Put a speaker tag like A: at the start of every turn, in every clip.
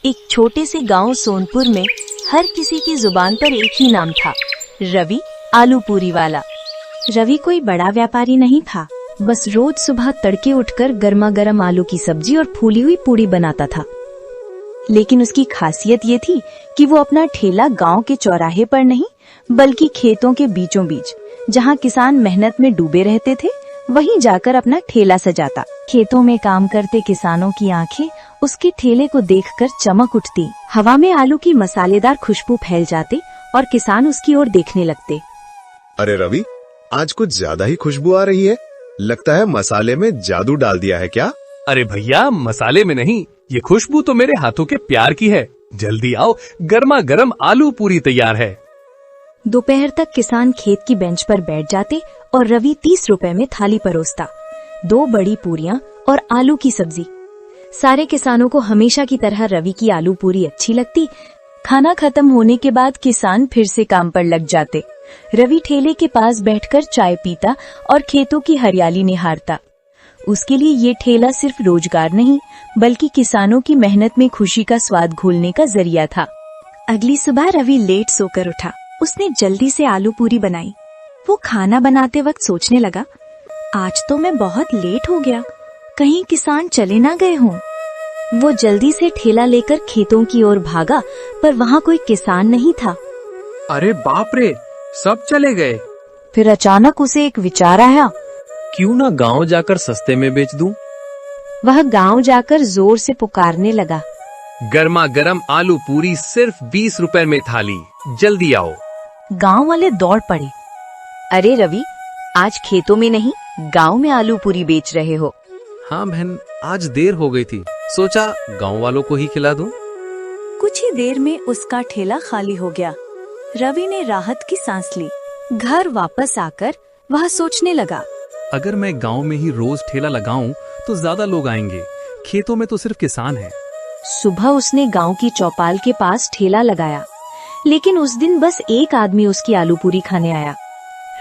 A: एक छोटे से गांव सोनपुर में हर किसी की जुबान पर एक ही नाम था, रवि आलू पूरी वाला। रवि कोई बड़ा व्यापारी नहीं था, बस रोज सुबह तड़के उठकर गर्मा गर्म आलू की सब्जी और फूली हुई पूड़ी बनाता था। लेकिन उसकी खासियत ये थी कि वो अपना ठेला गांव के चौराहे पर नहीं बल्कि खेतों के बीचों बीच, जहां किसान मेहनत में डूबे रहते थे, वहीं जाकर अपना ठेला सजाता। खेतों में काम करते किसानों की आंखें उसके ठेले को देखकर चमक उठती। हवा में आलू की मसालेदार खुशबू फैल जाती और किसान उसकी ओर देखने लगते।
B: अरे रवि, आज कुछ ज्यादा ही खुशबू आ रही है। लगता है मसाले में जादू डाल दिया है क्या?
C: अरे भैया, मसाले में नहीं, ये खुशबू तो मेरे हाथों के प्यार की है। जल्दी आओ, गर्मा गर्म आलू पूरी तैयार है।
A: दोपहर तक किसान खेत की बेंच पर बैठ जाते और रवि 30 रुपए में थाली परोसता। 2 बड़ी पूरियां और आलू की सब्जी। सारे किसानों को हमेशा की तरह रवि की आलू पूरी अच्छी लगती। खाना खत्म होने के बाद किसान फिर से काम पर लग जाते। रवि ठेले के पास बैठकर चाय पीता और खेतों की हरियाली निहारता। उसके लिए ये ठेला सिर्फ रोजगार नहीं बल्कि किसानों की मेहनत में खुशी का स्वाद घोलने का जरिया था। अगली सुबह रवि लेट सोकर उठा। उसने जल्दी से आलू पूरी बनाई। वो खाना बनाते वक्त सोचने लगा, आज तो मैं बहुत लेट हो गया, कहीं किसान चले ना गए हों। वो जल्दी से ठेला लेकर खेतों की ओर भागा, पर वहाँ कोई किसान नहीं था।
C: अरे बाप रे, सब चले गए।
A: फिर अचानक उसे एक विचार आया,
C: क्यों ना गांव जाकर सस्ते में बेच दूं?
A: वह गांव जाकर जोर से पुकारने लगा,
C: गर्मा गर्म आलू पूरी सिर्फ 20 रुपए में थाली, जल्दी आओ।
A: गांव वाले दौड़ पड़े। अरे रवि, आज खेतों में नहीं गांव में आलू पूरी बेच रहे हो?
C: हाँ बहन, आज देर हो गई थी, सोचा गांव वालों को ही खिला दूं।
A: कुछ ही देर में उसका ठेला खाली हो गया। रवि ने राहत की सांस ली। घर वापस आकर वह सोचने लगा,
C: अगर मैं गांव में ही रोज ठेला लगाऊं तो ज्यादा लोग आएंगे। खेतों में तो सिर्फ किसान हैं।
A: सुबह उसने गांव की चौपाल के पास ठेला लगाया, लेकिन उस दिन बस एक आदमी उसकी आलू पूरी खाने आया।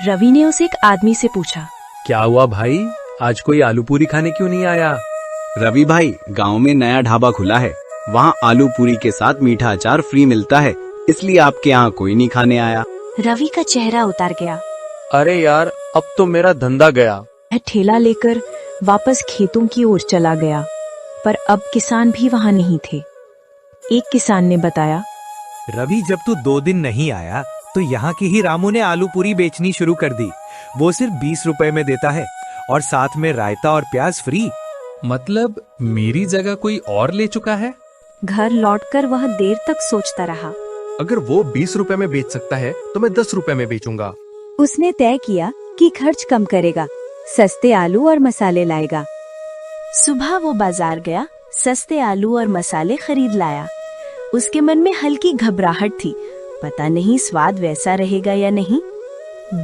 A: रवि ने उस एक आदमी से पूछा,
C: क्या हुआ भाई, आज कोई आलू पूरी खाने क्यों नहीं आया?
D: रवि भाई, गांव में नया ढाबा खुला है, वहाँ आलू पूरी के साथ मीठा अचार फ्री मिलता है, इसलिए आपके यहाँ कोई नहीं खाने आया।
A: रवि का चेहरा उतर गया।
C: अरे यार, अब तो मेरा धंधा गया।
A: वह ठेला लेकर वापस खेतों की ओर चला गया, पर अब किसान भी वहाँ नहीं थे। एक किसान ने बताया,
E: रवि, जब तू 2 दिन नहीं आया तो यहाँ की ही रामू ने आलू पूरी बेचनी शुरू कर दी। वो सिर्फ 20 रुपए में देता है और साथ में रायता और प्याज फ्री।
C: मतलब मेरी जगह कोई और ले चुका है?
A: घर लौटकर वह देर तक सोचता रहा।
C: अगर वो 20 रुपए में बेच सकता है तो मैं 10 रुपए में बेचूंगा।
A: उसने तय किया कि खर्च कम करेगा, सस्ते आलू और मसाले लाएगा। सुबह वो बाजार गया, सस्ते आलू और मसाले खरीद लाया। उसके मन में हल्की घबराहट थी, पता नहीं स्वाद वैसा रहेगा या नहीं।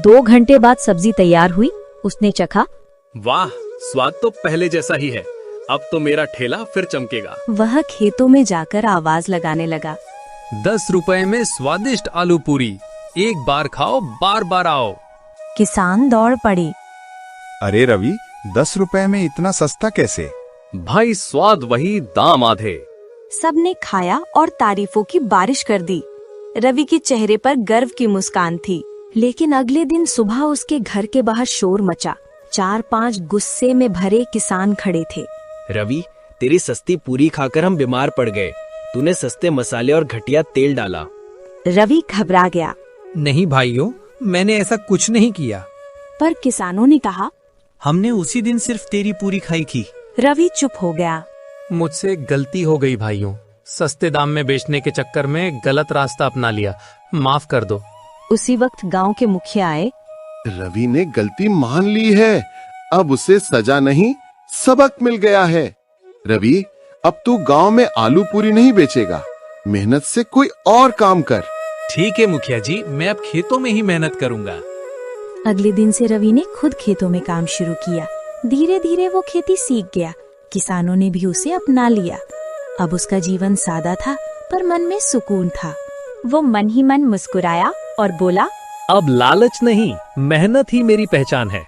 A: 2 घंटे बाद सब्जी तैयार हुई। उसने चखा,
C: वाह, स्वाद तो पहले जैसा ही है। अब तो मेरा ठेला फिर चमकेगा।
A: वह खेतों में जाकर आवाज लगाने लगा,
C: 10 रुपए में स्वादिष्ट आलू पूरी, एक बार खाओ बार बार आओ।
A: किसान दौड़ पड़े।
B: अरे रवि, 10 रुपए में इतना सस्ता कैसे?
C: भाई, स्वाद वही, दाम आधे।
A: सबने खाया और तारीफों की बारिश कर दी। रवि के चेहरे पर गर्व की मुस्कान थी। लेकिन अगले दिन सुबह उसके घर के बाहर शोर मचा। 4-5 गुस्से में भरे किसान खड़े थे।
D: रवि, तेरी सस्ती पूरी खाकर हम बीमार पड़ गए। तूने सस्ते मसाले और घटिया तेल डाला।
A: रवि घबरा गया।
E: नहीं भाइयों, मैंने ऐसा कुछ नहीं किया।
A: पर किसानों ने कहा,
E: हमने उसी दिन सिर्फ तेरी पूरी खाई थी।
A: रवि चुप हो गया।
C: मुझसे गलती हो गई भाइयों, सस्ते दाम में बेचने के चक्कर में गलत रास्ता अपना लिया, माफ कर दो।
A: उसी वक्त गांव के मुखिया आए।
B: रवि ने गलती मान ली है, अब उसे सजा नहीं सबक मिल गया है। रवि, अब तू गांव में आलू पूरी नहीं बेचेगा, मेहनत से कोई और काम कर।
E: ठीक है मुखिया जी, मैं अब खेतों में ही मेहनत करूंगा।
A: अगले दिन से रवि ने खुद खेतों में काम शुरू किया। धीरे धीरे वो खेती सीख गया। किसानों ने भी उसे अपना लिया। अब उसका जीवन सादा था, पर मन में सुकून था। वो मन ही मन मुस्कुराया और बोला,
C: अब लालच नहीं, मेहनत ही मेरी पहचान है।